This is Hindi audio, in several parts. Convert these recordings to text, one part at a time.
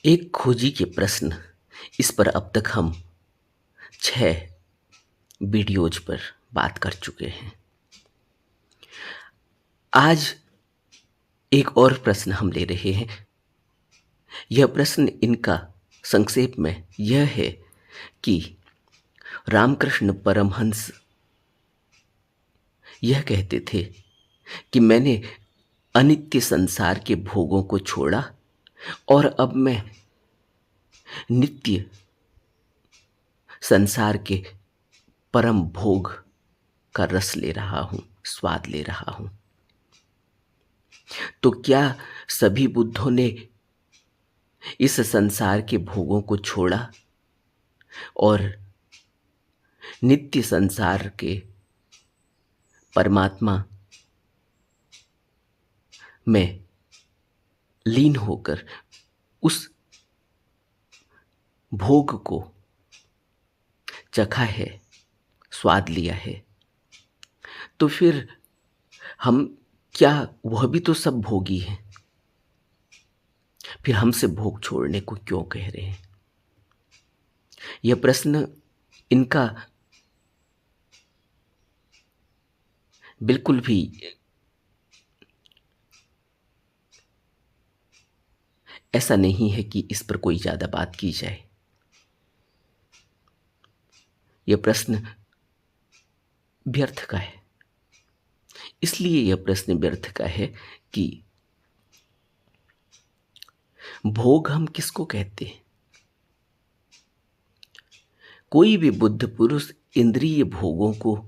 एक खोजी के प्रश्न। इस पर अब तक हम 6 वीडियोज पर बात कर चुके हैं। आज एक और प्रश्न हम ले रहे हैं। यह प्रश्न इनका संक्षेप में यह है कि रामकृष्ण परमहंस यह कहते थे कि मैंने अनित्य संसार के भोगों को छोड़ा और अब मैं नित्य संसार के परम भोग का रस ले रहा हूँ, स्वाद ले रहा हूँ। तो क्या सभी बुद्धों ने इस संसार के भोगों को छोड़ा और नित्य संसार के परमात्मा में लीन होकर उस भोग को चखा है, स्वाद लिया है? तो फिर हम क्या वह भी तो सब भोगी हैं? फिर हमसे भोग छोड़ने को क्यों कह रहे हैं? यह प्रश्न इनका बिल्कुल भी ऐसा नहीं है कि इस पर कोई ज़्यादा बात की जाए। यह प्रश्न व्यर्थ का है। इसलिए यह प्रश्न व्यर्थ का है कि भोग हम किसको कहते हैं? कोई भी बुद्ध पुरुष इंद्रिय भोगों को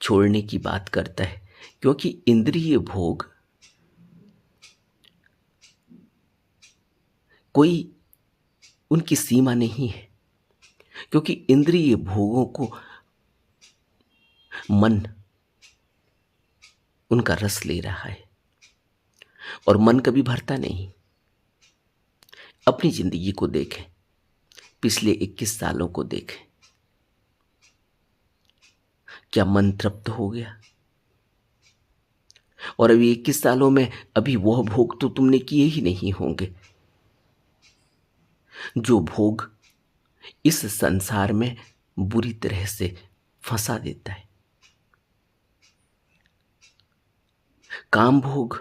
छोड़ने की बात करता है, क्योंकि इंद्रिय भोग कोई उनकी सीमा नहीं है, क्योंकि इंद्रिय भोगों को मन उनका रस ले रहा है और मन कभी भरता नहीं। अपनी जिंदगी को देखें, पिछले 21 सालों को देखें, क्या मन तृप्त हो गया? और अभी 21 सालों में अभी वह भोग तो तुमने किए ही नहीं होंगे जो भोग इस संसार में बुरी तरह से फंसा देता है। काम भोग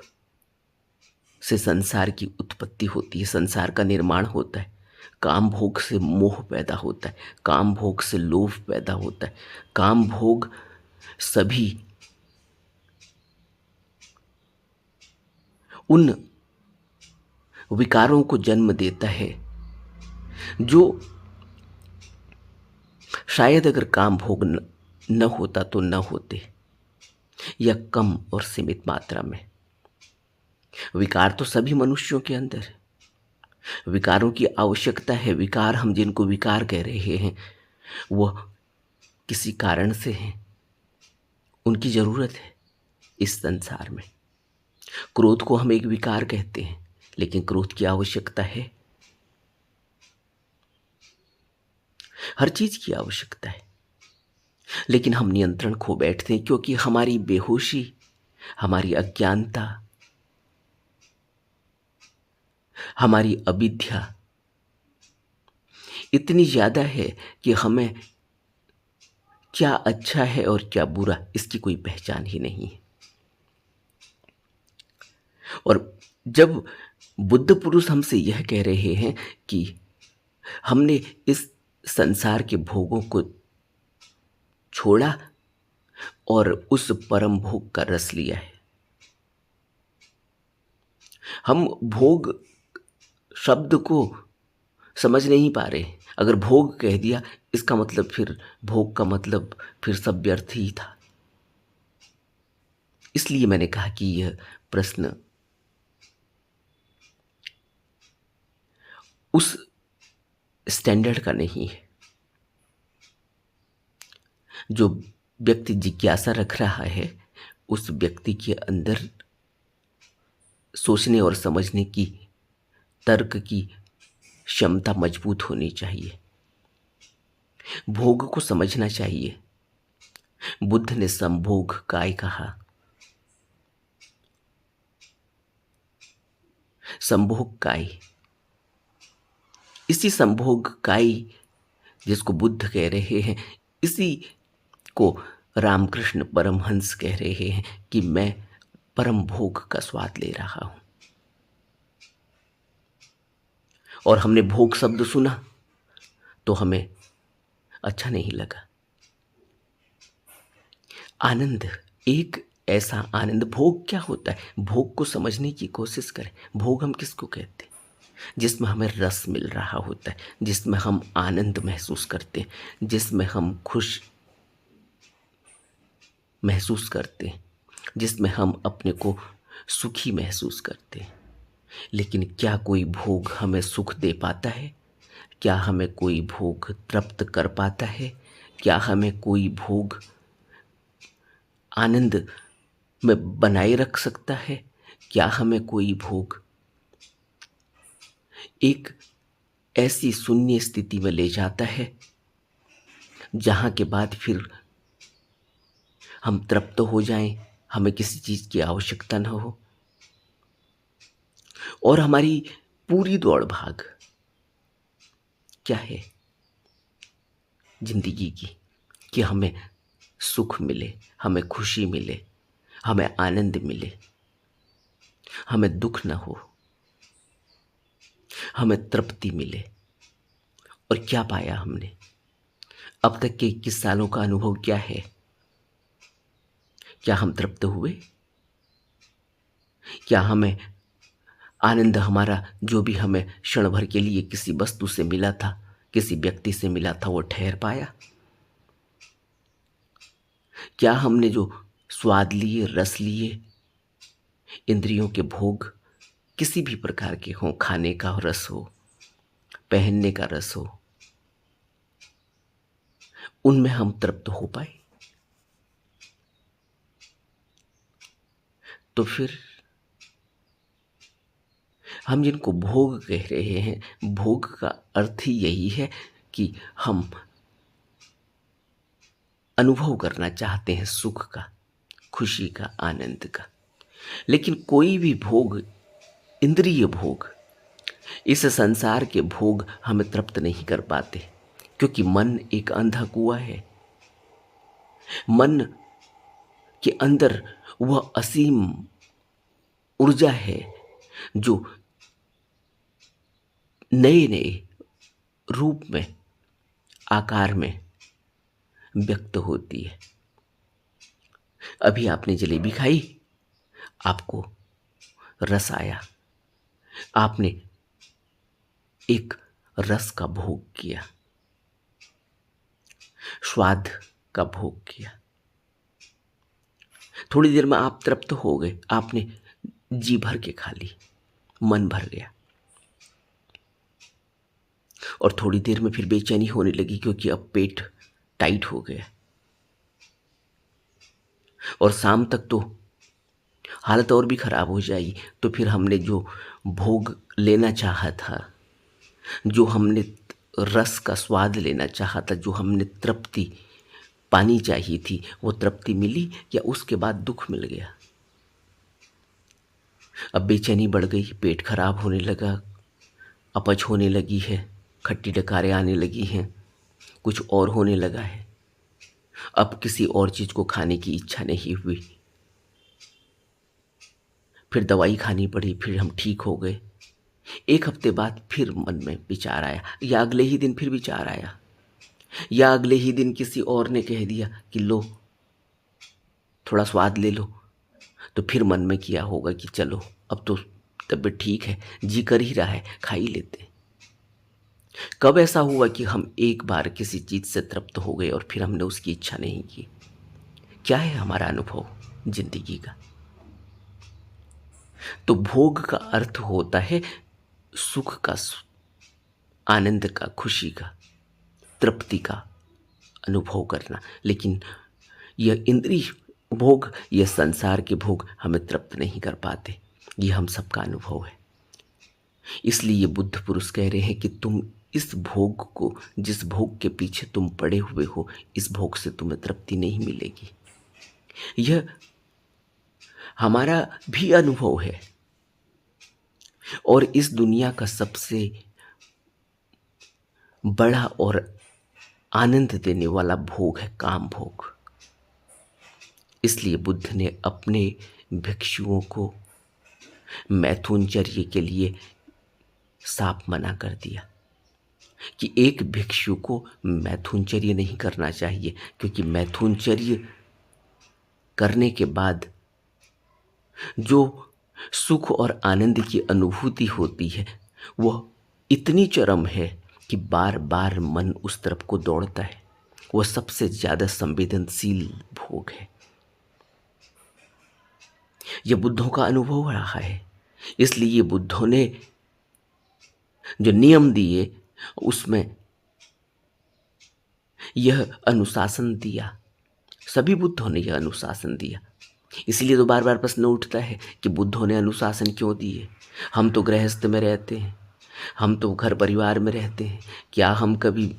से संसार की उत्पत्ति होती है, संसार का निर्माण होता है। काम भोग से मोह पैदा होता है, काम भोग से लोभ पैदा होता है, काम भोग सभी उन विकारों को जन्म देता है जो शायद अगर काम भोग न होता तो न होते, या कम और सीमित मात्रा में। विकार तो सभी मनुष्यों के अंदर है, विकारों की आवश्यकता है। विकार, हम जिनको विकार कह रहे हैं, वह किसी कारण से हैं, उनकी जरूरत है इस संसार में। क्रोध को हम एक विकार कहते हैं, लेकिन क्रोध की आवश्यकता है, हर चीज की आवश्यकता है। लेकिन हम नियंत्रण खो बैठते हैं, क्योंकि हमारी बेहोशी, हमारी अज्ञानता, हमारी अविद्या इतनी ज्यादा है कि हमें क्या अच्छा है और क्या बुरा इसकी कोई पहचान ही नहीं है। और जब बुद्ध पुरुष हमसे यह कह रहे हैं कि हमने इस संसार के भोगों को छोड़ा और उस परम भोग का रस लिया है, हम भोग शब्द को समझ नहीं पा रहे। अगर भोग कह दिया, इसका मतलब फिर भोग का मतलब फिर सब व्यर्थ ही था। इसलिए मैंने कहा कि यह प्रश्न उस स्टैंडर्ड का नहीं है जो व्यक्ति जिज्ञासा रख रहा है। उस व्यक्ति के अंदर सोचने और समझने की, तर्क की क्षमता मजबूत होनी चाहिए, भोग को समझना चाहिए। बुद्ध ने संभोग काय कहा, संभोग काय इसी संभोग काई जिसको बुद्ध कह रहे हैं, इसी को रामकृष्ण परमहंस कह रहे हैं कि मैं परम भोग का स्वाद ले रहा हूं। और हमने भोग शब्द सुना तो हमें अच्छा नहीं लगा। आनंद, एक ऐसा आनंद, भोग क्या होता है? भोग को समझने की कोशिश करें। भोग हम किसको कहते हैं? जिसमें हमें रस मिल रहा होता है, जिसमें हम आनंद महसूस करते हैं, जिसमें हम खुश महसूस करते हैं, जिसमें हम अपने को सुखी महसूस करते हैं। लेकिन क्या कोई भोग हमें सुख दे पाता है? क्या हमें कोई भोग तृप्त कर पाता है? क्या हमें कोई भोग आनंद में बनाए रख सकता है? क्या हमें कोई भोग एक ऐसी शून्य स्थिति में ले जाता है जहां के बाद फिर हम तृप्त हो जाएं, हमें किसी चीज की आवश्यकता न हो और हमारी पूरी दौड़ भाग क्या है जिंदगी की कि हमें सुख मिले, हमें खुशी मिले, हमें आनंद मिले, हमें दुख न हो, हमें तृप्ति मिले। और क्या पाया हमने? अब तक के 21 सालों का अनुभव क्या है? क्या हम तृप्त हुए? क्या हमें आनंद, हमारा जो भी हमें क्षण भर के लिए किसी वस्तु से मिला था, किसी व्यक्ति से मिला था, वो ठहर पाया? क्या हमने जो स्वाद लिए, रस लिए, इंद्रियों के भोग किसी भी प्रकार के हों, खाने का रस हो, पहनने का रस हो, उनमें हम तृप्त हो पाए? तो फिर हम जिनको भोग कह रहे हैं, भोग का अर्थ ही यही है कि हम अनुभव करना चाहते हैं सुख का, खुशी का, आनंद का। लेकिन कोई भी भोग, इंद्रिय भोग, इस संसार के भोग हमें तृप्त नहीं कर पाते, क्योंकि मन एक अंधा कुआं है। मन के अंदर वह असीम ऊर्जा है जो नए नए रूप में, आकार में व्यक्त होती है। अभी आपने जलेबी खाई, आपको रस आया, आपने एक रस का भोग किया, स्वाद का भोग किया। थोड़ी देर में आप तृप्त हो गए, आपने जी भर के खा ली, मन भर गया। और थोड़ी देर में फिर बेचैनी होने लगी, क्योंकि अब पेट टाइट हो गया। और शाम तक तो हालत और भी खराब हो जाएगी। तो फिर हमने जो भोग लेना चाहा था, जो हमने रस का स्वाद लेना चाहा था, जो हमने तृप्ति पानी चाहिए थी, वो तृप्ति मिली या उसके बाद दुख मिल गया? अब बेचैनी बढ़ गई, पेट खराब होने लगा, अपच होने लगी है, खट्टी डकारें आने लगी हैं, कुछ और होने लगा है। अब किसी और चीज को खाने की इच्छा नहीं हुई। फिर दवाई खानी पड़ी, फिर हम ठीक हो गए। एक हफ्ते बाद फिर मन में विचार आया, या अगले ही दिन फिर विचार आया, या अगले ही दिन किसी और ने कह दिया कि लो थोड़ा स्वाद ले लो। तो फिर मन में किया होगा कि चलो अब तो तबीयत ठीक है, जी कर ही रहा है, खा ही लेते। कब ऐसा हुआ कि हम एक बार किसी चीज से तृप्त हो गए और फिर हमने उसकी इच्छा नहीं की? क्या है हमारा अनुभव जिंदगी का? तो भोग का अर्थ होता है सुख का, आनंद का, खुशी का, तृप्ति का अनुभव करना। लेकिन यह इंद्रिय भोग, यह संसार के भोग हमें तृप्त नहीं कर पाते। यह हम सबका अनुभव है। इसलिए ये बुद्ध पुरुष कह रहे हैं कि तुम इस भोग को, जिस भोग के पीछे तुम पड़े हुए हो, इस भोग से तुम्हें तृप्ति नहीं मिलेगी। यह हमारा भी अनुभव है। और इस दुनिया का सबसे बड़ा और आनंद देने वाला भोग है काम भोग। इसलिए बुद्ध ने अपने भिक्षुओं को मैथुनचर्य के लिए साफ मना कर दिया कि एक भिक्षु को मैथुनचर्य नहीं करना चाहिए, क्योंकि मैथुनचर्य करने के बाद जो सुख और आनंद की अनुभूति होती है वह इतनी चरम है कि बार बार मन उस तरफ को दौड़ता है। वह सबसे ज़्यादा संवेदनशील भोग है। यह बुद्धों का अनुभव रहा है। इसलिए बुद्धों ने जो नियम दिए उसमें यह अनुशासन दिया। सभी बुद्धों ने यह अनुशासन दिया। इसलिए तो बार बार प्रश्न उठता है कि बुद्धों ने अनुशासन क्यों दिए। हम तो गृहस्थ में रहते हैं, हम तो घर परिवार में रहते हैं, क्या हम कभी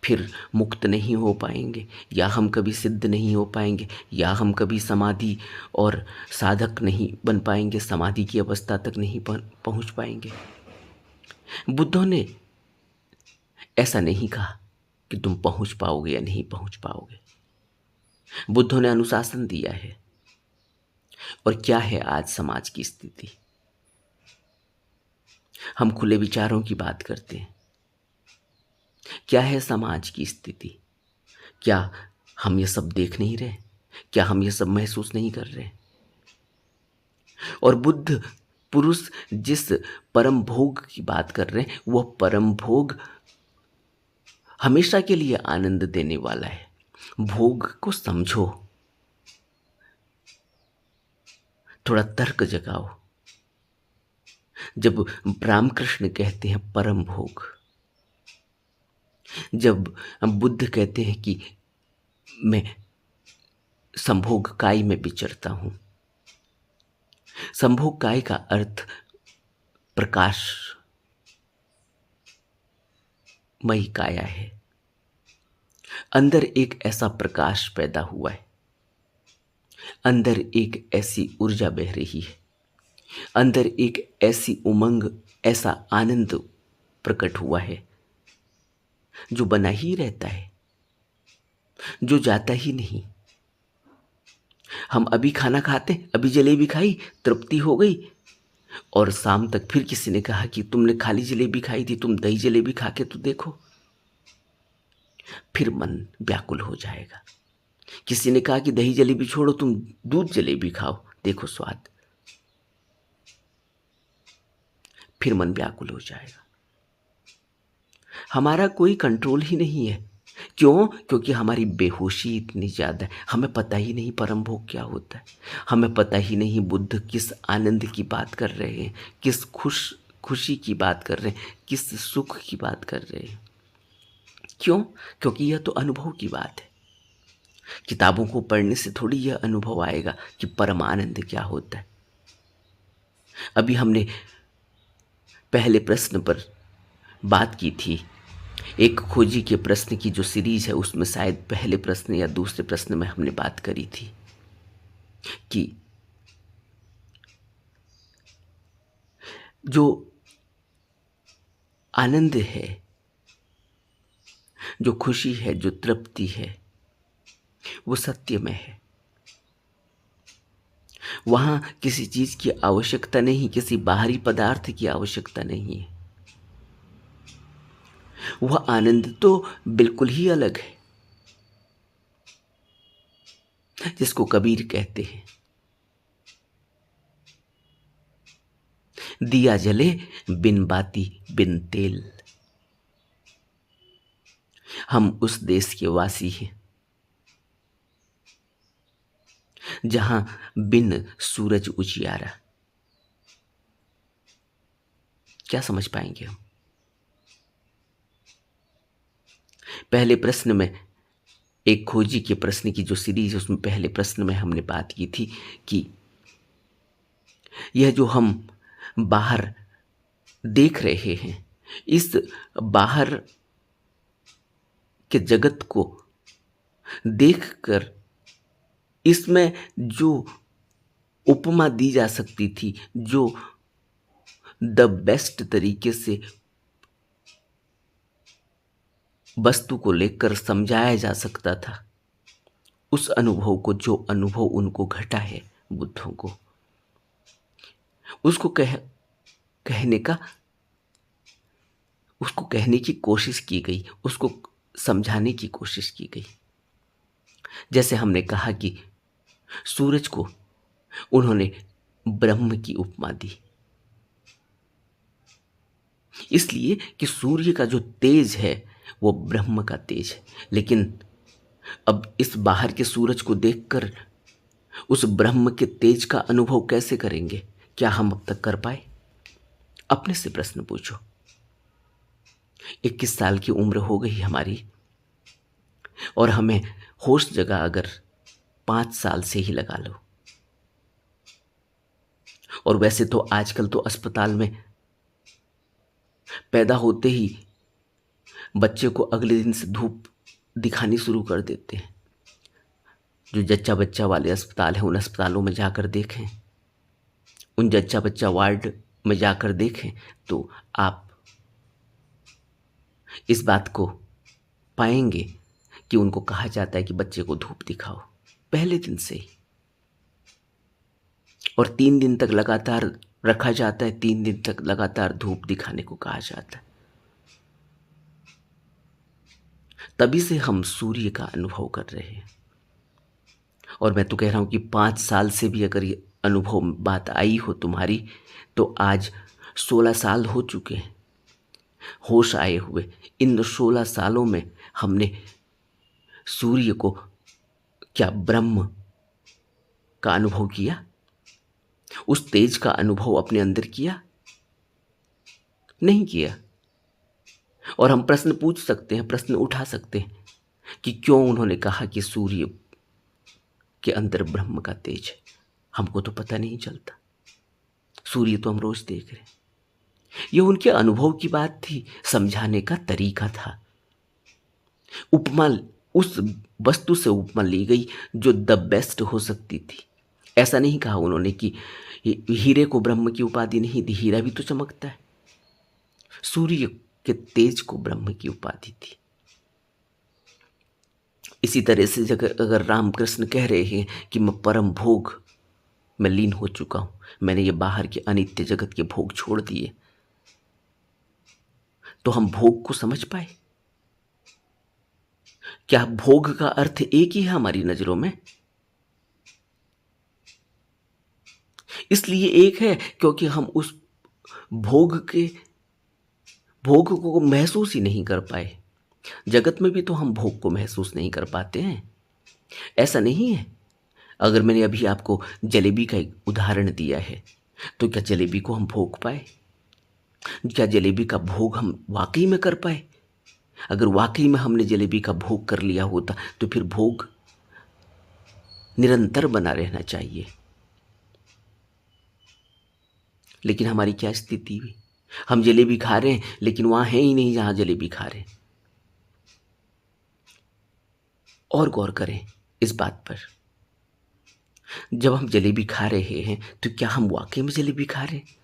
फिर मुक्त नहीं हो पाएंगे, या हम कभी सिद्ध नहीं हो पाएंगे, या हम कभी समाधि और साधक नहीं बन पाएंगे, समाधि की अवस्था तक नहीं पहुंच पाएंगे। बुद्धों ने ऐसा नहीं कहा कि तुम पहुंच पाओगे या नहीं पहुंच पाओगे। बुद्धों ने अनुशासन दिया है। और क्या है आज समाज की स्थिति? हम खुले विचारों की बात करते हैं। क्या है समाज की स्थिति? क्या हम ये सब देख नहीं रहे? क्या हम ये सब महसूस नहीं कर रहे? और बुद्ध पुरुष जिस परम भोग की बात कर रहे हैं वह परम भोग हमेशा के लिए आनंद देने वाला है। भोग को समझो, थोड़ा तर्क जगाओ। जब रामकृष्ण कहते हैं परम भोग, जब बुद्ध कहते हैं कि मैं संभोग काय में विचरता हूं, संभोग काय का अर्थ प्रकाश मई काया है। अंदर एक ऐसा प्रकाश पैदा हुआ है, अंदर एक ऐसी ऊर्जा बह रही है, अंदर एक ऐसी उमंग, ऐसा आनंद प्रकट हुआ है जो बना ही रहता है, जो जाता ही नहीं। हम अभी खाना खाते, अभी जलेबी खाई, तृप्ति हो गई, और शाम तक फिर किसी ने कहा कि तुमने खाली जलेबी खाई थी, तुम दही जलेबी खा के तो देखो, फिर मन व्याकुल हो जाएगा। किसी ने कहा कि दही जलेबी छोड़ो, तुम दूध जलेबी खाओ, देखो स्वाद, फिर मन व्याकुल हो जाएगा। हमारा कोई कंट्रोल ही नहीं है। क्यों? क्योंकि हमारी बेहोशी इतनी ज़्यादा है। हमें पता ही नहीं परम भोग क्या होता है। हमें पता ही नहीं बुद्ध किस आनंद की बात कर रहे हैं, किस खुशी की बात कर रहे हैं, किस सुख की बात कर रहे हैं। क्यों? क्योंकि यह तो अनुभव की बात है। किताबों को पढ़ने से थोड़ी यह अनुभव आएगा कि परम आनंद क्या होता है। अभी हमने पहले प्रश्न पर बात की थी। एक खोजी के प्रश्न की जो सीरीज है उसमें शायद पहले प्रश्न या दूसरे प्रश्न में हमने बात करी थी कि जो आनंद है, जो खुशी है, जो तृप्ति है, वो सत्य में है। वहां किसी चीज की आवश्यकता नहीं, किसी बाहरी पदार्थ की आवश्यकता नहीं है। वह आनंद तो बिल्कुल ही अलग है, जिसको कबीर कहते हैं, दिया जले बिन बाती बिन तेल। हम उस देश के वासी हैं जहां बिन सूरज उजियारा। क्या समझ पाएंगे हम? पहले प्रश्न में, एक खोजी के प्रश्न की जो सीरीज है उसमें पहले प्रश्न में हमने बात की थी कि यह जो हम बाहर देख रहे हैं, इस बाहर के जगत को देखकर इसमें जो उपमा दी जा सकती थी, जो द बेस्ट तरीके से वस्तु को लेकर समझाया जा सकता था, उस अनुभव को, जो अनुभव उनको घटा है बुद्धों को, उसको कहने का उसको कहने की कोशिश की गई, उसको समझाने की कोशिश की गई। जैसे हमने कहा कि सूरज को उन्होंने ब्रह्म की उपमा दी, इसलिए कि सूर्य का जो तेज है वो ब्रह्म का तेज है। लेकिन अब इस बाहर के सूरज को देखकर उस ब्रह्म के तेज का अनुभव कैसे करेंगे? क्या हम अब तक कर पाए? अपने से प्रश्न पूछो। 21 साल की उम्र हो गई हमारी, और हमें होश जगह अगर 5 साल से ही लगा लो। और वैसे तो आजकल तो अस्पताल में पैदा होते ही बच्चे को अगले दिन से धूप दिखानी शुरू कर देते हैं। जो जच्चा बच्चा वाले अस्पताल हैं, उन अस्पतालों में जाकर देखें, उन जच्चा बच्चा वार्ड में जाकर देखें, तो आप इस बात को पाएंगे कि उनको कहा जाता है कि बच्चे को धूप दिखाओ पहले दिन से ही, और 3 दिन तक लगातार रखा जाता है। 3 दिन तक लगातार धूप दिखाने को कहा जाता है। तभी से हम सूर्य का अनुभव कर रहे हैं। और मैं तो कह रहा हूं कि 5 साल से भी अगर ये अनुभव बात आई हो तुम्हारी, तो आज 16 साल हो चुके हैं होश आए हुए। इन 16 सालों में हमने सूर्य को, क्या ब्रह्म का अनुभव किया? उस तेज का अनुभव अपने अंदर किया? नहीं किया। और हम प्रश्न पूछ सकते हैं, प्रश्न उठा सकते हैं कि क्यों उन्होंने कहा कि सूर्य के अंदर ब्रह्म का तेज है। हमको तो पता नहीं चलता, सूर्य तो हम रोज देख रहे हैं। ये उनके अनुभव की बात थी, समझाने का तरीका था। उपमा, उस वस्तु से उपमा ली गई जो द बेस्ट हो सकती थी। ऐसा नहीं कहा उन्होंने कि हीरे को ब्रह्म की उपाधि नहीं दी, हीरा भी तो चमकता है। सूर्य के तेज को ब्रह्म की उपाधि थी। इसी तरह से अगर रामकृष्ण कह रहे हैं कि मैं परम भोग में लीन हो चुका हूं, मैंने ये बाहर के अनित्य जगत के भोग छोड़ दिए, तो हम भोग को समझ पाए? क्या भोग का अर्थ एक ही है हमारी नजरों में? इसलिए एक है क्योंकि हम उस भोग को महसूस ही नहीं कर पाए। जगत में भी तो हम भोग को महसूस नहीं कर पाते हैं। ऐसा नहीं है। अगर मैंने अभी आपको जलेबी का एक उदाहरण दिया है, तो क्या जलेबी को हम भोग पाए? क्या जलेबी का भोग हम वाकई में कर पाए? अगर वाकई में हमने जलेबी का भोग कर लिया होता, तो फिर भोग निरंतर बना रहना चाहिए। लेकिन हमारी क्या स्थिति हुई? हम जलेबी खा रहे हैं, लेकिन वहां है ही नहीं जहां जलेबी खा रहे हैं। और गौर करें इस बात पर, जब हम जलेबी खा रहे हैं तो क्या हम वाकई में जलेबी खा रहे हैं,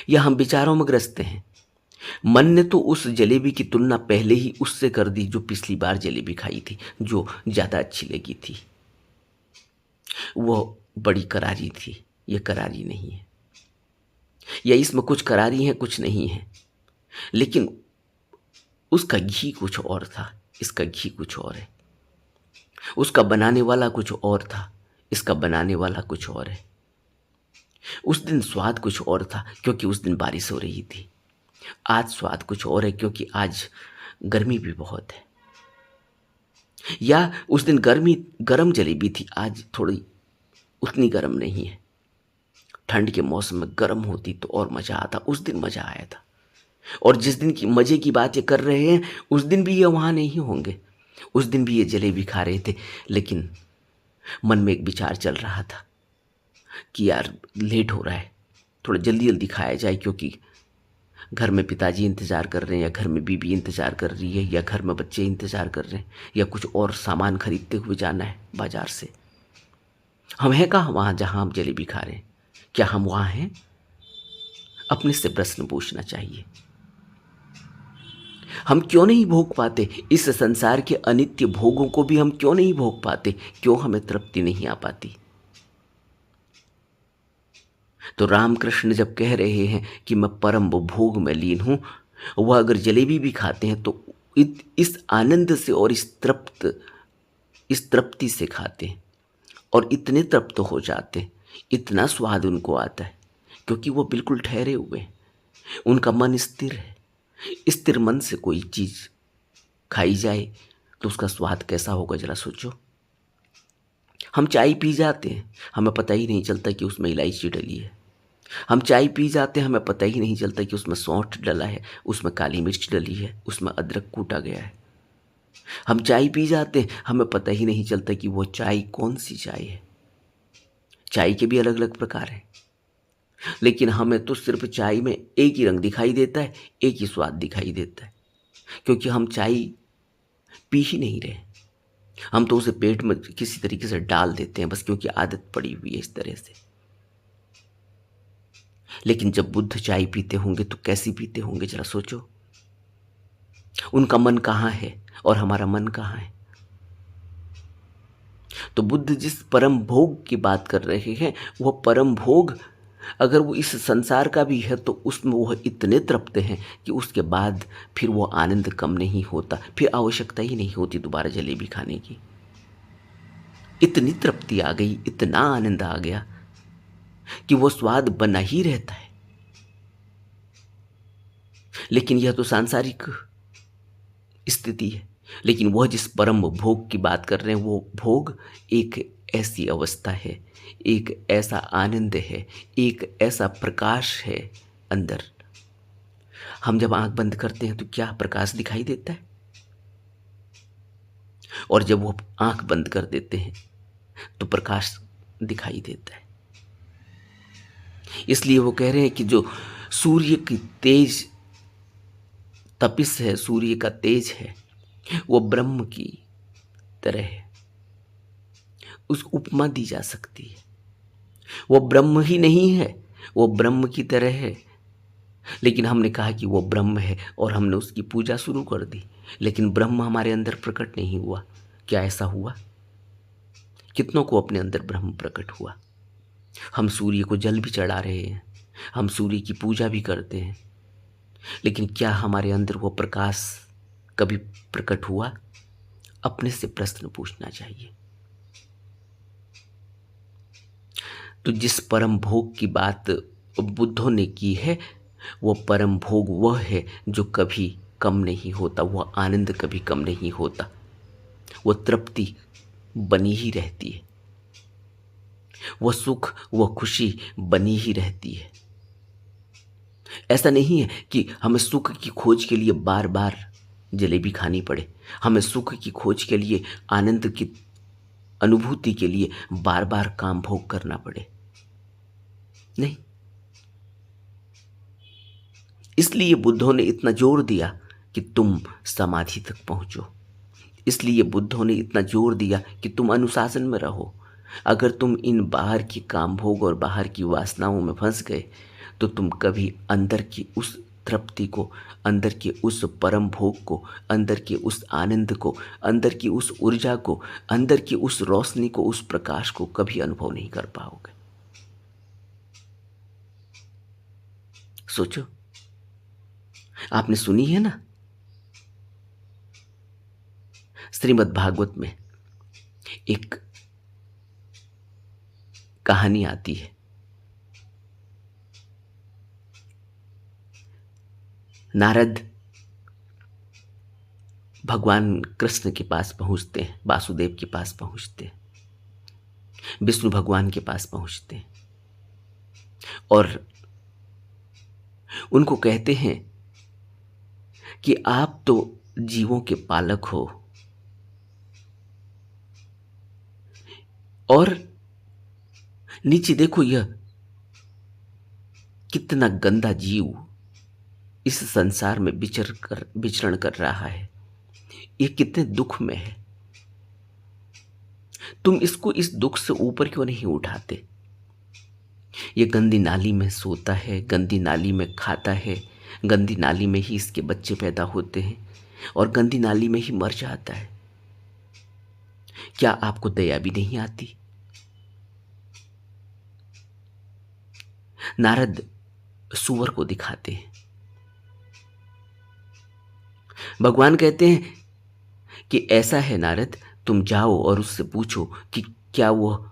या हम विचारों में ग्रस्त हैं? मन ने तो उस जलेबी की तुलना पहले ही उससे कर दी जो पिछली बार जलेबी खाई थी, जो ज्यादा अच्छी लगी थी। वो बड़ी करारी थी, ये करारी नहीं है, या इसमें कुछ करारी है कुछ नहीं है। लेकिन उसका घी कुछ और था, इसका घी कुछ और है। उसका बनाने वाला कुछ और था, इसका बनाने वाला कुछ और है। उस दिन स्वाद कुछ और था क्योंकि उस दिन बारिश हो रही थी। आज स्वाद कुछ और है क्योंकि आज गर्मी भी बहुत है। या उस दिन गर्म जलेबी थी, आज थोड़ी उतनी गर्म नहीं है। ठंड के मौसम में गर्म होती तो और मजा आता, उस दिन मजा आया था। और जिस दिन की मजे की बात ये कर रहे हैं, उस दिन भी ये वहां नहीं होंगे। उस दिन भी ये जलेबी खा रहे थे, लेकिन मन में एक विचार चल रहा था कि यार लेट हो रहा है, थोड़ा जल्दी जल्दी खाया जाए, क्योंकि घर में पिताजी इंतज़ार कर रहे हैं, या घर में बीबी इंतज़ार कर रही है, या घर में बच्चे इंतज़ार कर रहे हैं, या कुछ और सामान खरीदते हुए जाना है बाजार से। हम हैं कहाँ वहाँ जहाँ हम जलेबी खा रहे हैं? क्या हम वहाँ हैं? अपने से प्रश्न पूछना चाहिए। हम क्यों नहीं भोग पाते? इस संसार के अनित्य भोगों को भी हम क्यों नहीं भोग पाते? क्यों हमें तृप्ति नहीं आ पाती? तो रामकृष्ण जब कह रहे हैं कि मैं परम भोग में लीन हूं, वह अगर जलेबी भी खाते हैं तो इस आनंद से और इस तृप्ति से खाते हैं और इतने तृप्त हो जाते हैं, इतना स्वाद उनको आता है क्योंकि वो बिल्कुल ठहरे हुए हैं, उनका मन स्थिर है। स्थिर मन से कोई चीज खाई जाए तो उसका स्वाद कैसा होगा, जरा सोचो। हम चाय पी जाते हैं, हमें पता ही नहीं चलता कि उसमें इलायची डली है। हम चाय पी जाते हैं, हमें पता ही नहीं चलता कि उसमें सौंठ डला है, उसमें काली मिर्च डली है, उसमें अदरक कूटा गया है। हम चाय पी जाते हैं, हमें पता ही नहीं चलता कि वो चाय कौन सी चाय है। चाय के भी अलग अलग प्रकार हैं, लेकिन हमें तो सिर्फ चाय में एक ही रंग दिखाई देता है, एक ही स्वाद दिखाई देता है, क्योंकि हम चाय पी ही नहीं रहे। हम तो उसे पेट में किसी तरीके से डाल देते हैं बस, क्योंकि आदत पड़ी हुई है इस तरह से। लेकिन जब बुद्ध चाय पीते होंगे तो कैसी पीते होंगे, जरा सोचो। उनका मन कहाँ है और हमारा मन कहाँ है? तो बुद्ध जिस परम भोग की बात कर रहे हैं, वह परम भोग अगर वो इस संसार का भी है तो उसमें वह इतने तृप्त हैं कि उसके बाद फिर वो आनंद कम नहीं होता, फिर आवश्यकता ही नहीं होती दोबारा जलेबी खाने की। इतनी तृप्ति आ गई, इतना आनंद आ गया कि वो स्वाद बना ही रहता है। लेकिन यह तो सांसारिक स्थिति है। लेकिन वह जिस परम भोग की बात कर रहे हैं, वो भोग एक ऐसी अवस्था है, एक ऐसा आनंद है, एक ऐसा प्रकाश है अंदर। हम जब आंख बंद करते हैं तो क्या प्रकाश दिखाई देता है, और जब वो आंख बंद कर देते हैं तो प्रकाश दिखाई देता है। इसलिए वो कह रहे हैं कि जो सूर्य की तेज तपिश है, सूर्य का तेज है, वो ब्रह्म की तरह है। उस उपमा दी जा सकती है। वो ब्रह्म ही नहीं है, वो ब्रह्म की तरह है, लेकिन हमने कहा कि वो ब्रह्म है और हमने उसकी पूजा शुरू कर दी, लेकिन ब्रह्म हमारे अंदर प्रकट नहीं हुआ। क्या ऐसा हुआ? कितनों को अपने अंदर ब्रह्म प्रकट हुआ? हम सूर्य को जल भी चढ़ा रहे हैं, हम सूर्य की पूजा भी करते हैं, लेकिन क्या हमारे अंदर वो प्रकाश कभी प्रकट हुआ? अपने से प्रश्न पूछना चाहिए। तो जिस परम भोग की बात बुद्धों ने की है, वो परम भोग वह है जो कभी कम नहीं होता, वह आनंद कभी कम नहीं होता, वो तृप्ति बनी ही रहती है, वह सुख, वह खुशी बनी ही रहती है। ऐसा नहीं है कि हमें सुख की खोज के लिए बार बार जलेबी खानी पड़े, हमें सुख की खोज के लिए, आनंद की अनुभूति के लिए बार बार काम भोग करना पड़े। नहीं। इसलिए बुद्धों ने इतना जोर दिया कि तुम समाधि तक पहुंचो। इसलिए बुद्धों ने इतना जोर दिया कि तुम अनुशासन में रहो। अगर तुम इन बाहर की काम भोग और बाहर की वासनाओं में फंस गए तो तुम कभी अंदर की उस तृप्ति को, अंदर के उस परम भोग को, अंदर के उस आनंद को, अंदर की उस ऊर्जा को, अंदर की उस रोशनी को, उस प्रकाश को कभी अनुभव नहीं कर पाओगे। सोचो, आपने सुनी है ना, श्रीमद् भागवत में एक कहानी आती है। नारद भगवान कृष्ण के पास पहुंचते हैं, वासुदेव के पास पहुंचते हैं, विष्णु भगवान के पास पहुंचते हैं और उनको कहते हैं कि आप तो जीवों के पालक हो और नीचे देखो यह कितना गंदा जीव इस संसार में विचरण कर रहा है, ये कितने दुख में है। तुम इसको इस दुख से ऊपर क्यों नहीं उठाते? ये गंदी नाली में सोता है, गंदी नाली में खाता है, गंदी नाली में ही इसके बच्चे पैदा होते हैं, और गंदी नाली में ही मर जाता है। क्या आपको दया भी नहीं आती? नारद सूअर को दिखाते हैं। भगवान कहते हैं कि ऐसा है नारद, तुम जाओ और उससे पूछो कि क्या वो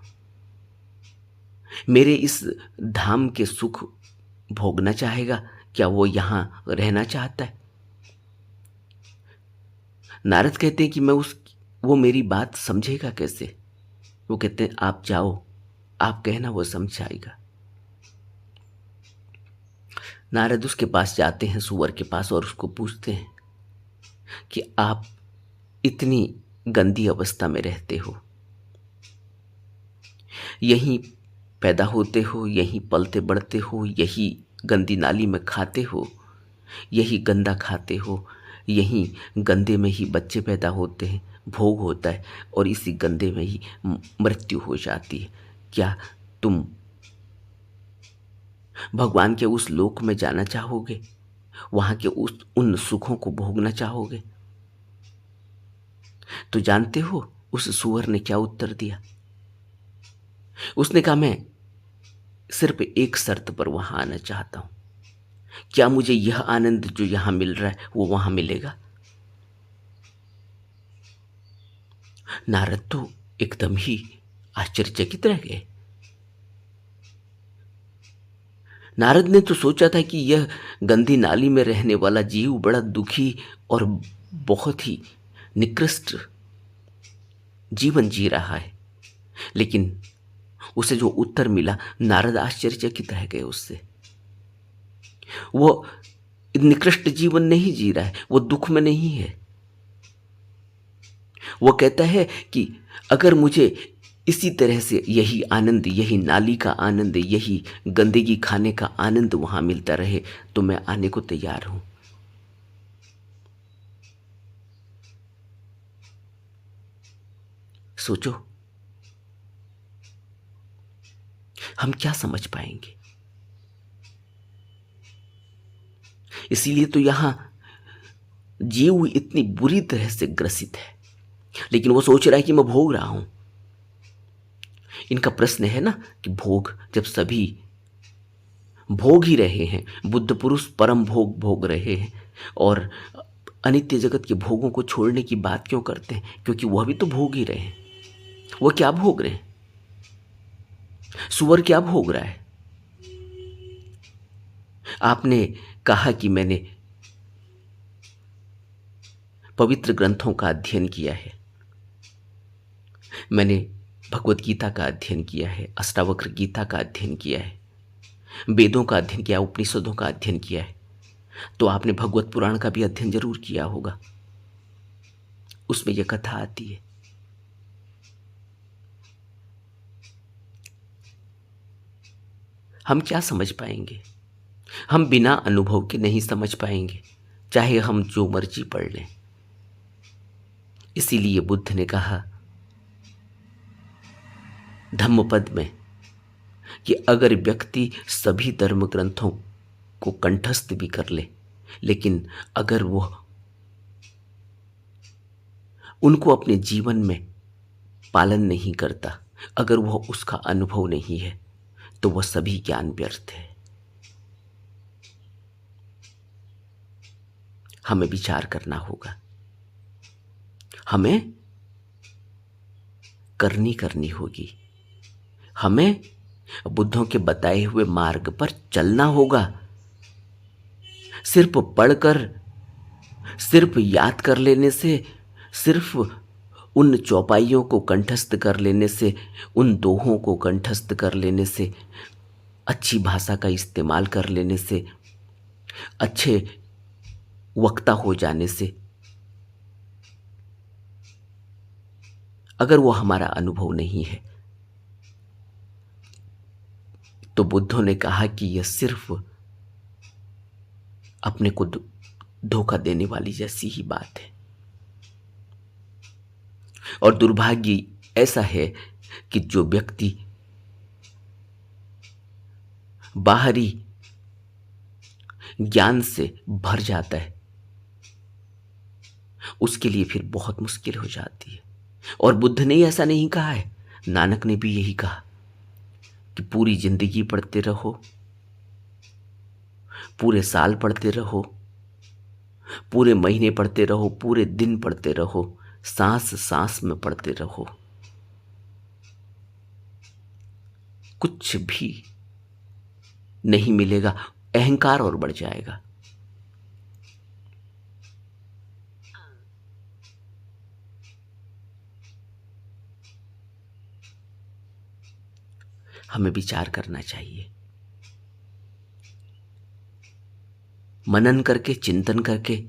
मेरे इस धाम के सुख भोगना चाहेगा, क्या वो यहां रहना चाहता है। नारद कहते हैं कि वो मेरी बात समझेगा कैसे। वो कहते हैं आप जाओ, आप कहना वो समझाएगा। नारद उसके पास जाते हैं, सुअर के पास, और उसको पूछते हैं कि आप इतनी गंदी अवस्था में रहते हो, यहीं पैदा होते हो, यहीं पलते बढ़ते हो, यही गंदी नाली में खाते हो, यही गंदा खाते हो, यहीं गंदे में ही बच्चे पैदा होते हैं, भोग होता है और इसी गंदे में ही मृत्यु हो जाती है। क्या तुम भगवान के उस लोक में जाना चाहोगे, वहां के उन सुखों को भोगना चाहोगे? तो जानते हो उस सुअर ने क्या उत्तर दिया? उसने कहा मैं सिर्फ एक शर्त पर वहां आना चाहता हूं। क्या मुझे यह आनंद जो यहां मिल रहा है वो वहां मिलेगा? नारद तो एकदम ही आश्चर्यचकित रह गए। नारद ने तो सोचा था कि यह गंदी नाली में रहने वाला जीव बड़ा दुखी और बहुत ही निकृष्ट जीवन जी रहा है, लेकिन उसे जो उत्तर मिला, नारद आश्चर्यचकित रह गए उससे। वो निकृष्ट जीवन नहीं जी रहा है, वो दुख में नहीं है। वो कहता है कि अगर मुझे इसी तरह से यही आनंद, यही नाली का आनंद, यही गंदगी खाने का आनंद वहां मिलता रहे तो मैं आने को तैयार हूं। सोचो हम क्या समझ पाएंगे। इसीलिए तो यहां जीव इतनी बुरी तरह से ग्रसित है, लेकिन वो सोच रहा है कि मैं भोग रहा हूं। इनका प्रश्न है ना कि भोग, जब सभी भोग ही रहे हैं, बुद्ध पुरुष परम भोग भोग रहे हैं, और अनित्य जगत के भोगों को छोड़ने की बात क्यों करते हैं? क्योंकि वह भी तो भोग ही रहे हैं। वो क्या भोग रहे हैं? सुअर क्या भोग रहा है? आपने कहा कि मैंने पवित्र ग्रंथों का अध्ययन किया है, मैंने भगवत गीता का अध्ययन किया है, अष्टावक्र गीता का अध्ययन किया है, वेदों का अध्ययन किया, उपनिषदों का अध्ययन किया है। तो आपने भगवत पुराण का भी अध्ययन जरूर किया होगा, उसमें यह कथा आती है। हम क्या समझ पाएंगे? हम बिना अनुभव के नहीं समझ पाएंगे, चाहे हम जो मर्जी पढ़ लें। इसीलिए बुद्ध ने कहा धम्मपद में कि अगर व्यक्ति सभी धर्म ग्रंथों को कंठस्थ भी कर ले, लेकिन अगर वह उनको अपने जीवन में पालन नहीं करता, अगर वह उसका अनुभव नहीं है, तो वह सभी ज्ञान व्यर्थ है। हमें विचार करना होगा, हमें करनी होगी, हमें बुद्धों के बताए हुए मार्ग पर चलना होगा। सिर्फ पढ़कर, सिर्फ याद कर लेने से, सिर्फ उन चौपाइयों को कंठस्थ कर लेने से, उन दोहों को कंठस्थ कर लेने से, अच्छी भाषा का इस्तेमाल कर लेने से, अच्छे वक्ता हो जाने से, अगर वो हमारा अनुभव नहीं है, तो बुद्धों ने कहा कि यह सिर्फ अपने को धोखा देने वाली जैसी ही बात है। और दुर्भाग्य ऐसा है कि जो व्यक्ति बाहरी ज्ञान से भर जाता है, उसके लिए फिर बहुत मुश्किल हो जाती है। और बुद्ध ने ऐसा नहीं कहा है, नानक ने भी यही कहा कि पूरी जिंदगी पढ़ते रहो, पूरे साल पढ़ते रहो, पूरे महीने पढ़ते रहो, पूरे दिन पढ़ते रहो, सांस सांस में पढ़ते रहो, कुछ भी नहीं मिलेगा, अहंकार और बढ़ जाएगा। हमें विचार करना चाहिए, मनन करके, चिंतन करके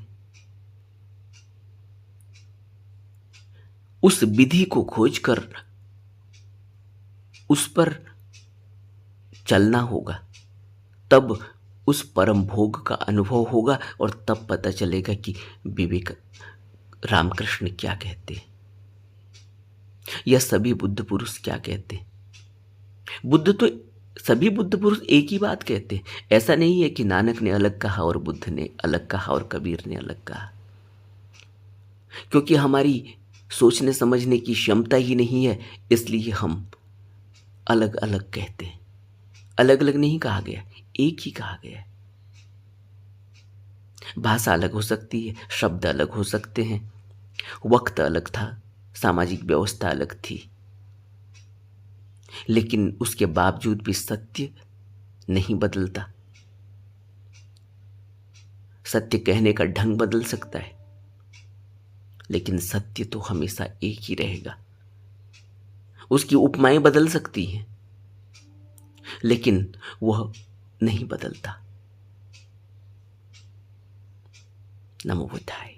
उस विधि को खोजकर उस पर चलना होगा, तब उस परम भोग का अनुभव होगा और तब पता चलेगा कि विवेक रामकृष्ण क्या कहते हैं या सभी बुद्ध पुरुष क्या कहते हैं। सभी बुद्ध पुरुष एक ही बात कहते हैं। ऐसा नहीं है कि नानक ने अलग कहा और बुद्ध ने अलग कहा और कबीर ने अलग कहा, क्योंकि हमारी सोचने समझने की क्षमता ही नहीं है, इसलिए हम अलग अलग कहते हैं। अलग अलग नहीं कहा गया, एक ही कहा गया है। भाषा अलग हो सकती है, शब्द अलग हो सकते हैं, वक्त अलग था, सामाजिक व्यवस्था अलग थी, लेकिन उसके बावजूद भी सत्य नहीं बदलता। सत्य कहने का ढंग बदल सकता है, लेकिन सत्य तो हमेशा एक ही रहेगा। उसकी उपमाएं बदल सकती हैं, लेकिन वह नहीं बदलता। नमो बुद्धाय।